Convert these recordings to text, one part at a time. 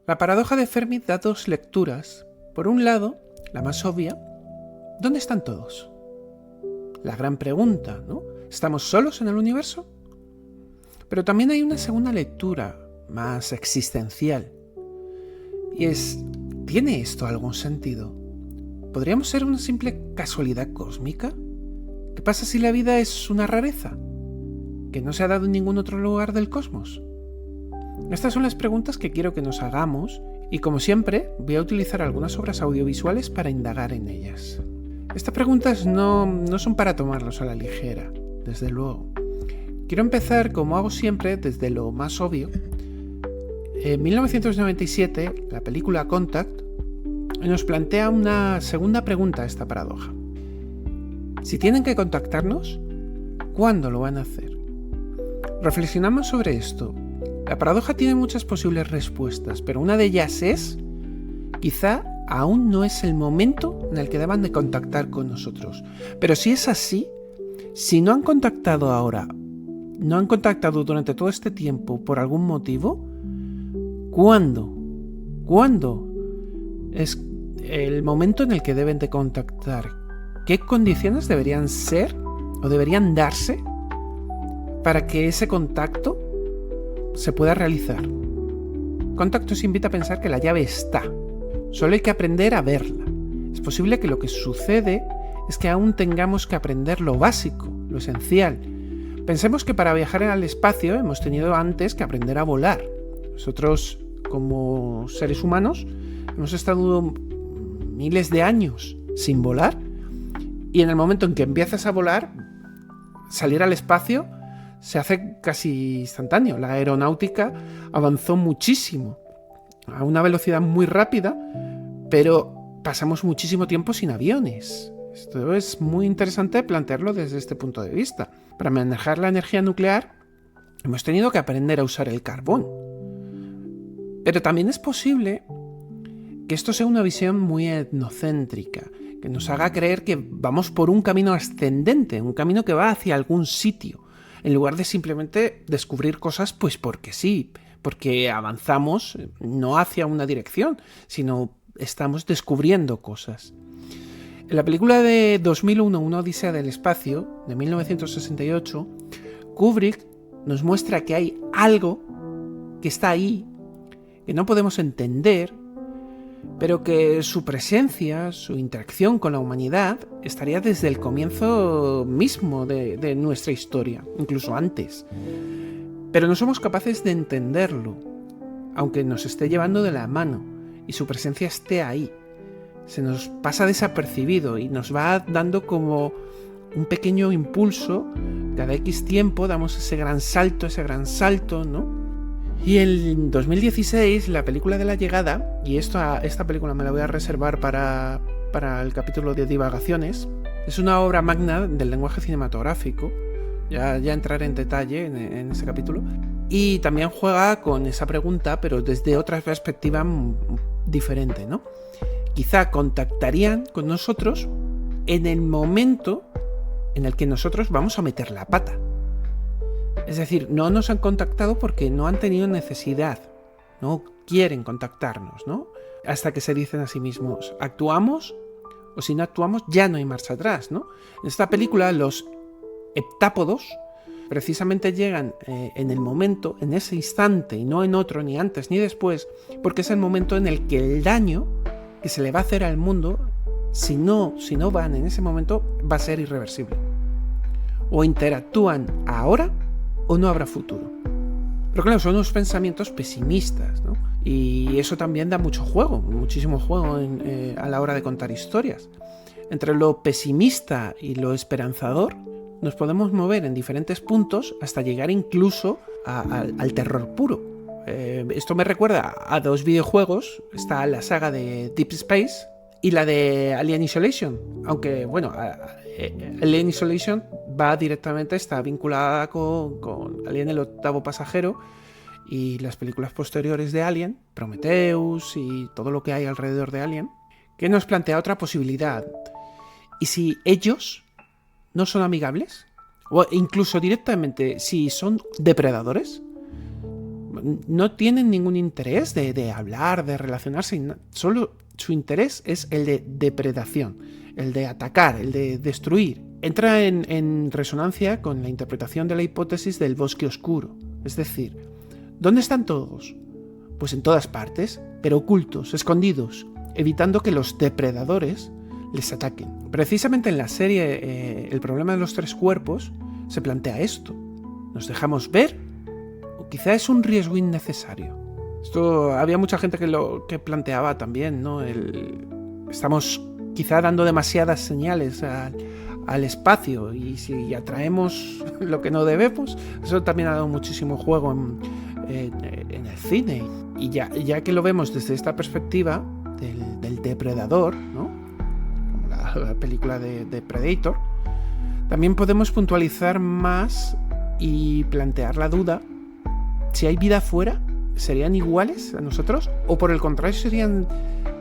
La paradoja de Fermi da dos lecturas. Por un lado, la más obvia, ¿dónde están todos? La gran pregunta, ¿no? ¿Estamos solos en el universo? Pero también hay una segunda lectura, más existencial. Y es, ¿tiene esto algún sentido? ¿Podríamos ser una simple casualidad cósmica? ¿Qué pasa si la vida es una rareza que no se ha dado en ningún otro lugar del cosmos? Estas son las preguntas que quiero que nos hagamos y, como siempre, voy a utilizar algunas obras audiovisuales para indagar en ellas. Estas preguntas no son para tomarlos a la ligera, desde luego. Quiero empezar, como hago siempre, desde lo más obvio. En 1997, la película Contact nos plantea una segunda pregunta a esta paradoja. Si tienen que contactarnos, ¿cuándo lo van a hacer? Reflexionamos sobre esto. La paradoja tiene muchas posibles respuestas, pero una de ellas es, quizá aún no es el momento en el que deban de contactar con nosotros. Pero si es así, si no han contactado ahora, no han contactado durante todo este tiempo por algún motivo, ¿cuándo? ¿Cuándo es el momento en el que deben de contactar? ¿Qué condiciones deberían ser o deberían darse para que ese contacto se pueda realizar? Contacto os invita a pensar que la llave está. Solo hay que aprender a verla. Es posible que lo que sucede es que aún tengamos que aprender lo básico, lo esencial. Pensemos que para viajar al espacio hemos tenido antes que aprender a volar. Nosotros, como seres humanos, hemos estado miles de años sin volar, y en el momento en que empiezas a volar, salir al espacio se hace casi instantáneo. La aeronáutica avanzó muchísimo, a una velocidad muy rápida, pero pasamos muchísimo tiempo sin aviones. Esto es muy interesante plantearlo desde este punto de vista. Para manejar la energía nuclear hemos tenido que aprender a usar el carbón. Pero también es posible que esto sea una visión muy etnocéntrica, que nos haga creer que vamos por un camino ascendente, un camino que va hacia algún sitio, en lugar de simplemente descubrir cosas pues porque sí, porque avanzamos no hacia una dirección, sino estamos descubriendo cosas. En la película de 2001, Una odisea del espacio, de 1968, Kubrick nos muestra que hay algo que está ahí, que no podemos entender, pero que su presencia, su interacción con la humanidad, estaría desde el comienzo mismo de nuestra historia, incluso antes. Pero no somos capaces de entenderlo, aunque nos esté llevando de la mano y su presencia esté ahí. Se nos pasa desapercibido y nos va dando como un pequeño impulso. Cada X tiempo damos ese gran salto, ¿no? Y en 2016, la película de La Llegada, y esta película me la voy a reservar para el capítulo de divagaciones, es una obra magna del lenguaje cinematográfico. Ya entraré en detalle en ese capítulo. Y también juega con esa pregunta, pero desde otra perspectiva diferente, ¿no? Quizá contactarían con nosotros en el momento en el que nosotros vamos a meter la pata. Es decir, no nos han contactado porque no han tenido necesidad, no quieren contactarnos, ¿no? Hasta que se dicen a sí mismos, actuamos, o si no actuamos ya no hay marcha atrás, ¿no? En esta película los heptápodos precisamente llegan en el momento, en ese instante, y no en otro, ni antes ni después, porque es el momento en el que el daño que se le va a hacer al mundo, si no van en ese momento, va a ser irreversible. O interactúan ahora o no habrá futuro. Pero claro, son unos pensamientos pesimistas, ¿no? Y eso también da mucho juego, muchísimo juego a la hora de contar historias. Entre lo pesimista y lo esperanzador nos podemos mover en diferentes puntos hasta llegar incluso al terror puro. Esto me recuerda a dos videojuegos. Está la saga de Deep Space y la de Alien Isolation. Aunque, bueno, Alien Isolation está vinculada con Alien el octavo pasajero y las películas posteriores de Alien, Prometheus y todo lo que hay alrededor de Alien, que nos plantea otra posibilidad. ¿Y si ellos no son amigables? O incluso directamente, si son depredadores. no tienen ningún interés de hablar, de relacionarse, solo su interés es el de depredación, el de atacar, el de destruir. Entra en resonancia con la interpretación de la hipótesis del bosque oscuro. Es decir, ¿dónde están todos? Pues en todas partes, pero ocultos, escondidos, evitando que los depredadores les ataquen. Precisamente en la serie El problema de los tres cuerpos se plantea esto. ¿Nos dejamos ver? ¿O quizá es un riesgo innecesario? Esto había mucha gente que planteaba también, ¿no? Estamos quizá dando demasiadas señales al espacio, y si atraemos lo que no debemos. Eso también ha dado muchísimo juego en el cine. Y ya que lo vemos desde esta perspectiva del depredador, ¿no? Como la película de Predator, también podemos puntualizar más y plantear la duda: si hay vida afuera, ¿serían iguales a nosotros? ¿O por el contrario serían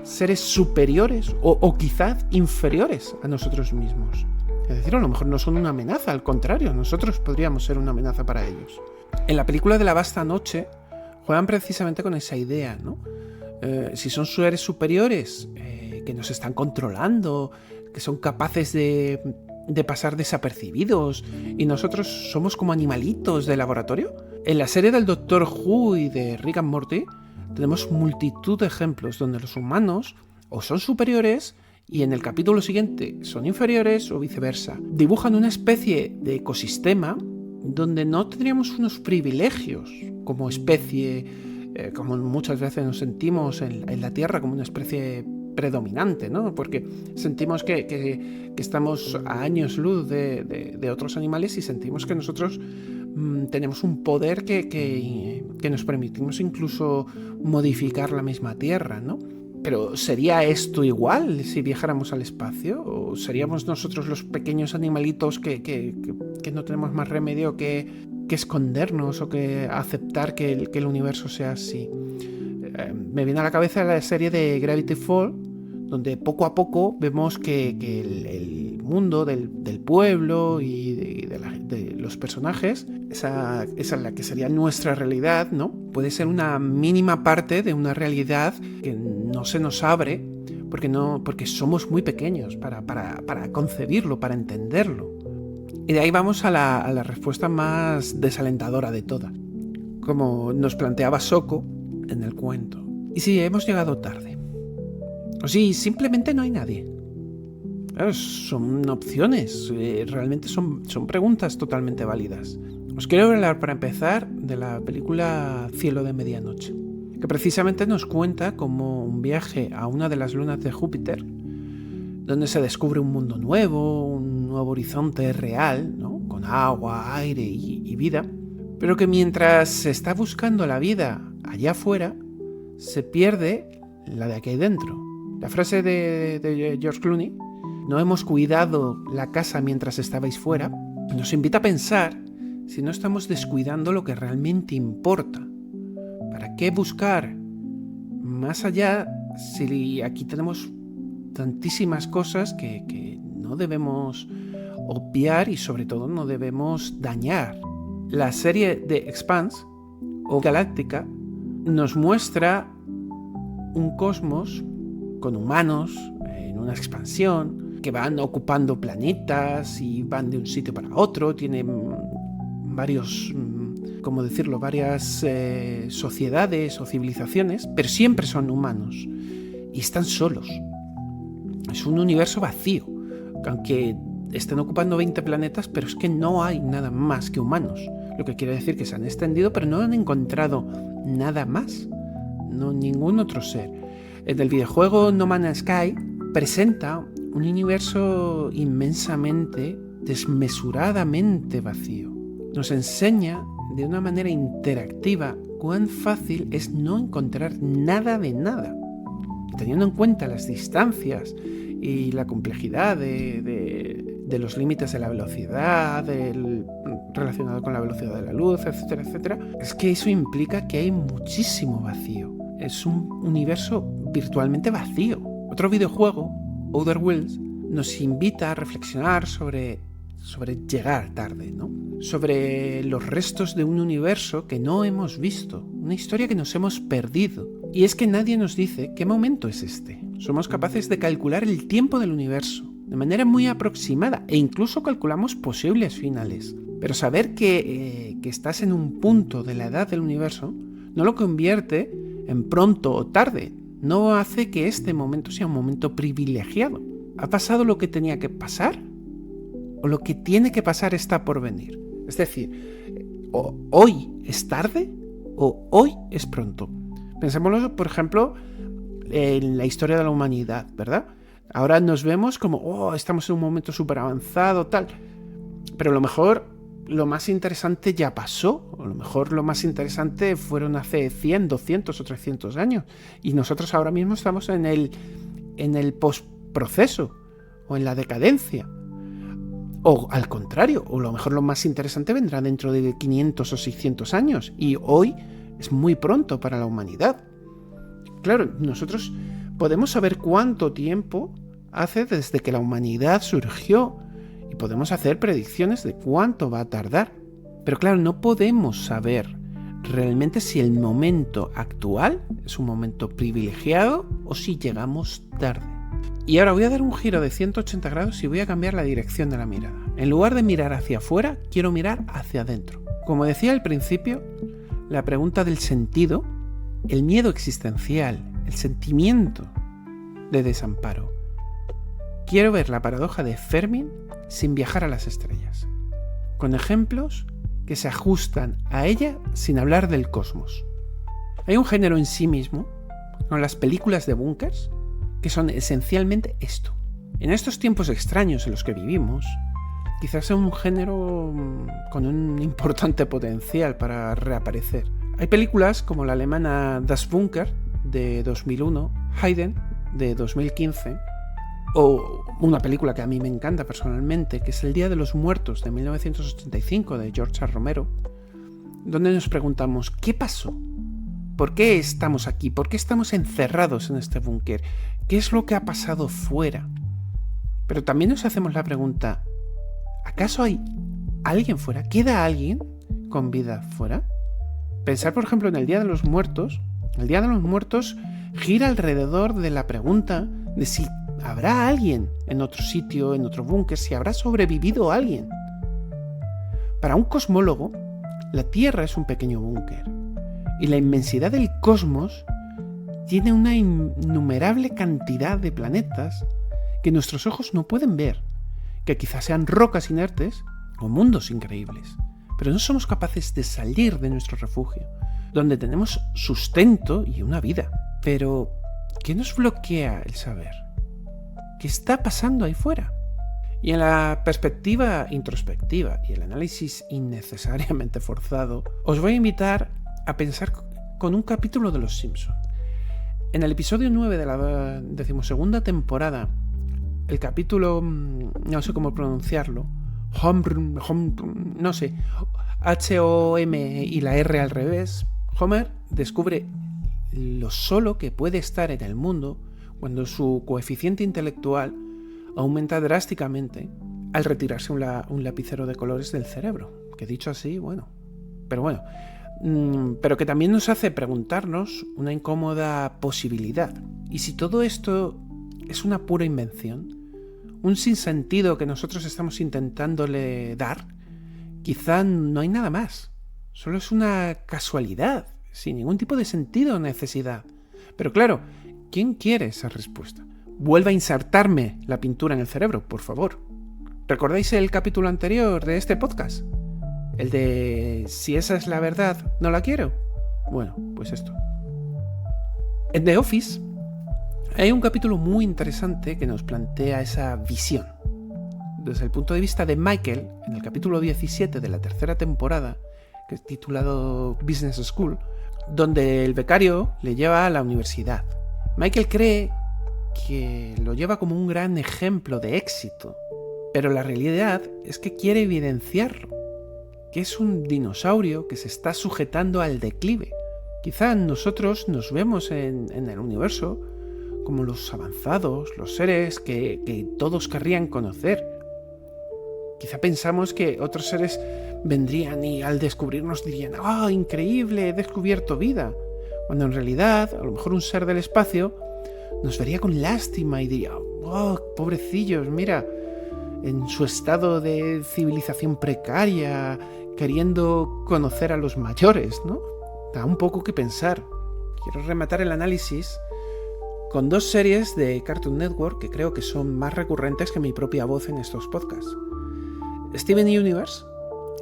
seres superiores o quizás inferiores a nosotros mismos? Es decir, a lo mejor no son una amenaza, al contrario, nosotros podríamos ser una amenaza para ellos. En la película de La Vasta Noche juegan precisamente con esa idea, ¿no? Si son seres superiores que nos están controlando, que son capaces de pasar desapercibidos, y nosotros somos como animalitos de laboratorio. En la serie del Doctor Who y de Rick and Morty tenemos multitud de ejemplos donde los humanos o son superiores y en el capítulo siguiente son inferiores, o viceversa. Dibujan una especie de ecosistema donde no tendríamos unos privilegios como especie, como muchas veces nos sentimos en la Tierra, como una especie predominante, ¿no? Porque sentimos que estamos a años luz de otros animales, y sentimos que nosotros tenemos un poder que nos permitimos incluso modificar la misma Tierra, ¿no? Pero ¿sería esto igual si viajáramos al espacio? ¿O seríamos nosotros los pequeños animalitos que no tenemos más remedio que escondernos o que aceptar que el universo sea así? Me viene a la cabeza la serie de Gravity Falls, donde poco a poco vemos que el mundo del pueblo y de los personajes, esa la que sería nuestra realidad, ¿no? Puede ser una mínima parte de una realidad que no se nos abre porque somos muy pequeños para concebirlo, para entenderlo. Y de ahí vamos a la respuesta más desalentadora de todas, como nos planteaba Soko en el cuento. ¿Y si hemos llegado tarde? ¿O si simplemente no hay nadie? Son opciones, realmente son preguntas totalmente válidas. Os quiero hablar, para empezar, de la película Cielo de Medianoche, que precisamente nos cuenta como un viaje a una de las lunas de Júpiter, donde se descubre un mundo nuevo, un nuevo horizonte real, ¿no? Con agua, aire y vida, pero que mientras se está buscando la vida allá afuera, se pierde la de aquí dentro. La frase de George Clooney, "no hemos cuidado la casa mientras estabais fuera", nos invita a pensar si no estamos descuidando lo que realmente importa. ¿Para qué buscar más allá si aquí tenemos tantísimas cosas que no debemos obviar y sobre todo no debemos dañar? La serie de Expanse o Galáctica nos muestra un cosmos con humanos en una expansión que van ocupando planetas y van de un sitio para otro, tienen varias sociedades o civilizaciones, pero siempre son humanos y están solos. Es un universo vacío, aunque estén ocupando 20 planetas, pero es que no hay nada más que humanos, lo que quiere decir que se han extendido, pero no han encontrado nada más, no ningún otro ser. En el videojuego No Man's Sky presenta un universo inmensamente, desmesuradamente vacío. Nos enseña de una manera interactiva cuán fácil es no encontrar nada de nada. Y teniendo en cuenta las distancias y la complejidad de los límites de la velocidad, relacionado con la velocidad de la luz, etcétera, etcétera, es que eso implica que hay muchísimo vacío. Es un universo virtualmente vacío. Otro videojuego, Outer Worlds, nos invita a reflexionar sobre sobre llegar tarde, ¿no? Sobre los restos de un universo que no hemos visto, una historia que nos hemos perdido. Y es que nadie nos dice qué momento es este. Somos capaces de calcular el tiempo del universo de manera muy aproximada e incluso calculamos posibles finales. Pero saber que estás en un punto de la edad del universo no lo convierte en pronto o tarde. No hace que este momento sea un momento privilegiado. ¿Ha pasado lo que tenía que pasar? ¿O lo que tiene que pasar está por venir? Es decir, ¿hoy es tarde o hoy es pronto? Pensémoslo, por ejemplo, en la historia de la humanidad, ¿verdad? Ahora nos vemos como, estamos en un momento súper avanzado, tal. Pero a lo mejor lo más interesante ya pasó. O a lo mejor lo más interesante fueron hace 100, 200 o 300 años. Y nosotros ahora mismo estamos en el postproceso o en la decadencia. O al contrario, o a lo mejor lo más interesante vendrá dentro de 500 o 600 años. Y hoy es muy pronto para la humanidad. Claro, nosotros podemos saber cuánto tiempo hace desde que la humanidad surgió y podemos hacer predicciones de cuánto va a tardar. Pero claro, no podemos saber realmente si el momento actual es un momento privilegiado o si llegamos tarde. Y ahora voy a dar un giro de 180 grados y voy a cambiar la dirección de la mirada. En lugar de mirar hacia afuera, quiero mirar hacia adentro. Como decía al principio, la pregunta del sentido, el miedo existencial, el sentimiento de desamparo. Quiero ver la paradoja de Fermi sin viajar a las estrellas, con ejemplos que se ajustan a ella sin hablar del cosmos. Hay un género en sí mismo, con las películas de búnkers, que son esencialmente esto. En estos tiempos extraños en los que vivimos, quizás sea un género con un importante potencial para reaparecer. Hay películas como la alemana Das Bunker de 2001, Haydn de 2015, o una película que a mí me encanta personalmente, que es El Día de los Muertos de 1985 de George A. Romero, donde nos preguntamos, ¿qué pasó? ¿Por qué estamos aquí? ¿Por qué estamos encerrados en este búnker? ¿Qué es lo que ha pasado fuera? Pero también nos hacemos la pregunta, ¿acaso hay alguien fuera? ¿Queda alguien con vida fuera? Pensar, por ejemplo, en el Día de los Muertos. El Día de los Muertos gira alrededor de la pregunta de si habrá alguien en otro sitio, en otro búnker, si habrá sobrevivido alguien. Para un cosmólogo, la Tierra es un pequeño búnker y la inmensidad del cosmos tiene una innumerable cantidad de planetas que nuestros ojos no pueden ver, que quizás sean rocas inertes o mundos increíbles, pero no somos capaces de salir de nuestro refugio, donde tenemos sustento y una vida. Pero, ¿qué nos bloquea el saber? ¿Qué está pasando ahí fuera? Y en la perspectiva introspectiva y el análisis innecesariamente forzado, os voy a invitar a pensar con un capítulo de Los Simpson. En el episodio 9 de la 12ª temporada, el capítulo, no sé cómo pronunciarlo, no sé, H-O-M y la R al revés, Homer descubre lo solo que puede estar en el mundo cuando su coeficiente intelectual aumenta drásticamente al retirarse un lapicero de colores del cerebro. Que dicho así, pero que también nos hace preguntarnos una incómoda posibilidad. ¿Y si todo esto es una pura invención? ¿Un sinsentido que nosotros estamos intentándole dar? Quizá no hay nada más. Solo es una casualidad, sin ningún tipo de sentido o necesidad. Pero claro, ¿quién quiere esa respuesta? Vuelva a insertarme la pintura en el cerebro, por favor. ¿Recordáis el capítulo anterior de este podcast? El de si esa es la verdad, no la quiero. Bueno, pues esto. En The Office hay un capítulo muy interesante que nos plantea esa visión. Desde el punto de vista de Michael, en el capítulo 17 de la 3ª temporada, que es titulado Business School, donde el becario le lleva a la universidad. Michael cree que lo lleva como un gran ejemplo de éxito, pero la realidad es que quiere evidenciarlo, que es un dinosaurio que se está sujetando al declive. Quizá nosotros nos vemos en el universo como los avanzados, los seres que todos querrían conocer. Quizá pensamos que otros seres vendrían y al descubrirnos dirían: ¡oh, increíble, he descubierto vida! Cuando en realidad, a lo mejor un ser del espacio nos vería con lástima y diría: ¡oh, pobrecillos, mira! En su estado de civilización precaria, queriendo conocer a los mayores, ¿no? Da un poco que pensar. Quiero rematar el análisis con 2 series de Cartoon Network que creo que son más recurrentes que mi propia voz en estos podcasts. Steven Universe,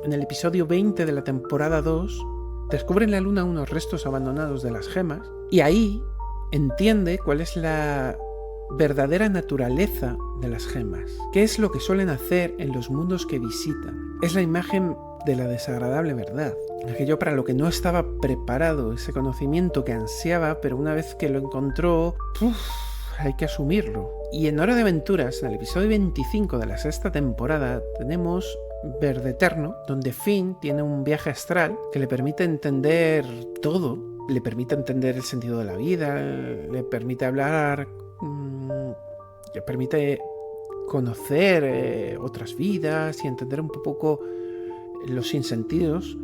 en el episodio 20 de la temporada 2, descubre en la Luna unos restos abandonados de las gemas y ahí entiende cuál es la verdadera naturaleza de las gemas. ¿Qué es lo que suelen hacer en los mundos que visitan? Es la imagen de la desagradable verdad. Aquello para lo que no estaba preparado, ese conocimiento que ansiaba, pero una vez que lo encontró, hay que asumirlo. Y en Hora de Aventuras, en el episodio 25 de la 6ª temporada, tenemos Verde Eterno, donde Finn tiene un viaje astral que le permite entender todo. Le permite entender el sentido de la vida, le permite hablar, le permite conocer otras vidas y entender un poco los sinsentidos.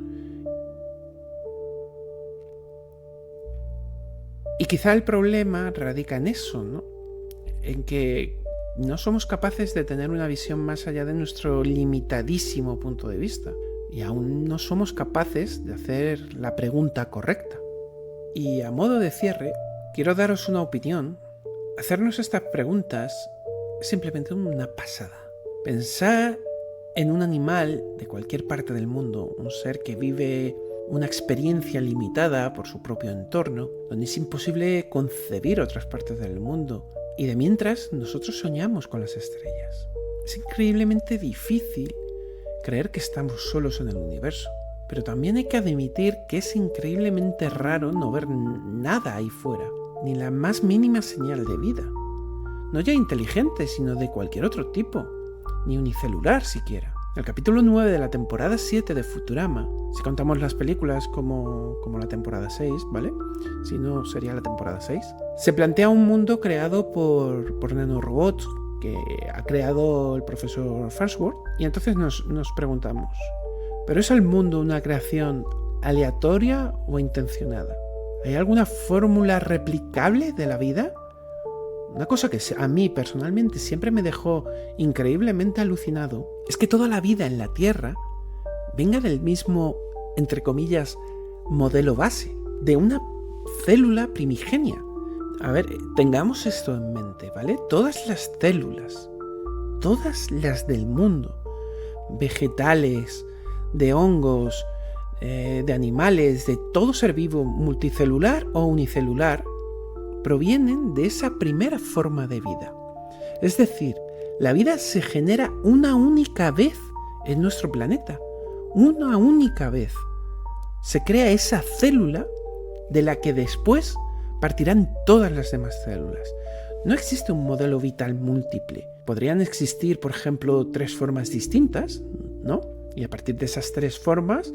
Y quizá el problema radica en eso, ¿no? En que no somos capaces de tener una visión más allá de nuestro limitadísimo punto de vista. Y aún no somos capaces de hacer la pregunta correcta. Y a modo de cierre, quiero daros una opinión. Hacernos estas preguntas es simplemente una pasada. Pensar en un animal de cualquier parte del mundo, un ser que vive una experiencia limitada por su propio entorno, donde es imposible concebir otras partes del mundo. Y de mientras, nosotros soñamos con las estrellas. Es increíblemente difícil creer que estamos solos en el universo. Pero también hay que admitir que es increíblemente raro no ver nada ahí fuera, ni la más mínima señal de vida. No ya inteligente, sino de cualquier otro tipo, ni unicelular siquiera. El capítulo 9 de la temporada 7 de Futurama, si contamos las películas como la temporada 6, ¿vale? Si no, sería la temporada 6. Se plantea un mundo creado por nanorobots que ha creado el profesor Farnsworth, y entonces nos preguntamos: ¿pero es el mundo una creación aleatoria o intencionada? ¿Hay alguna fórmula replicable de la vida? Una cosa que a mí personalmente siempre me dejó increíblemente alucinado es que toda la vida en la Tierra venga del mismo, entre comillas, modelo base, de una célula primigenia. A ver, tengamos esto en mente, ¿vale? Todas las células, todas las del mundo, vegetales, de hongos, de animales, de todo ser vivo multicelular o unicelular, provienen de esa primera forma de vida. Es decir, la vida se genera una única vez en nuestro planeta. Una única vez. Se crea esa célula de la que después partirán todas las demás células. No existe un modelo vital múltiple. Podrían existir, por ejemplo, 3 formas distintas, ¿no? Y a partir de esas 3 formas,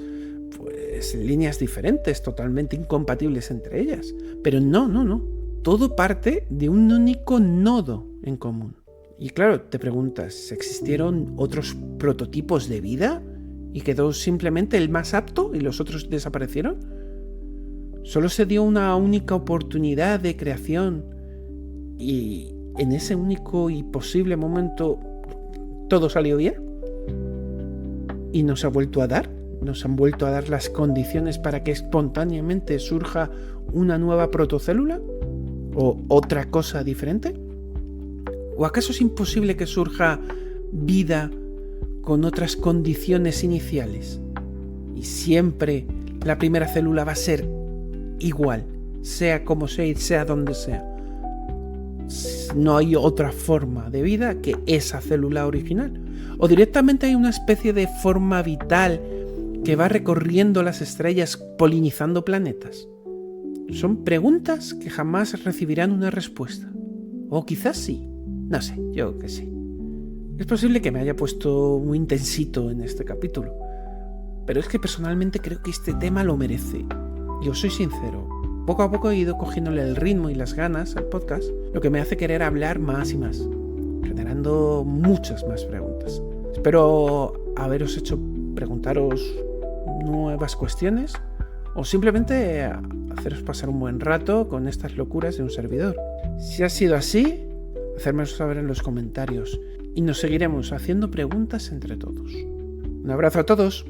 pues líneas diferentes, totalmente incompatibles entre ellas. Pero no. Todo parte de un único nodo en común. Y claro, te preguntas, ¿existieron otros prototipos de vida y quedó simplemente el más apto y los otros desaparecieron? ¿Solo se dio una única oportunidad de creación y en ese único y posible momento todo salió bien? ¿Y nos ha vuelto a dar? ¿Nos han vuelto a dar las condiciones para que espontáneamente surja una nueva protocélula? ¿O otra cosa diferente? ¿O acaso es imposible que surja vida con otras condiciones iniciales? Y siempre la primera célula va a ser igual, sea como sea y sea donde sea. No hay otra forma de vida que esa célula original. O directamente hay una especie de forma vital que va recorriendo las estrellas, polinizando planetas. Son preguntas que jamás recibirán una respuesta. O quizás sí. No sé, yo qué sé. Es posible que me haya puesto muy intensito en este capítulo, pero es que personalmente creo que este tema lo merece. Y os soy sincero, poco a poco he ido cogiéndole el ritmo y las ganas al podcast, lo que me hace querer hablar más y más, generando muchas más preguntas. Espero haberos hecho preguntaros nuevas cuestiones o simplemente haceros pasar un buen rato con estas locuras de un servidor. Si ha sido así, hacérmelo saber en los comentarios y nos seguiremos haciendo preguntas entre todos. Un abrazo a todos.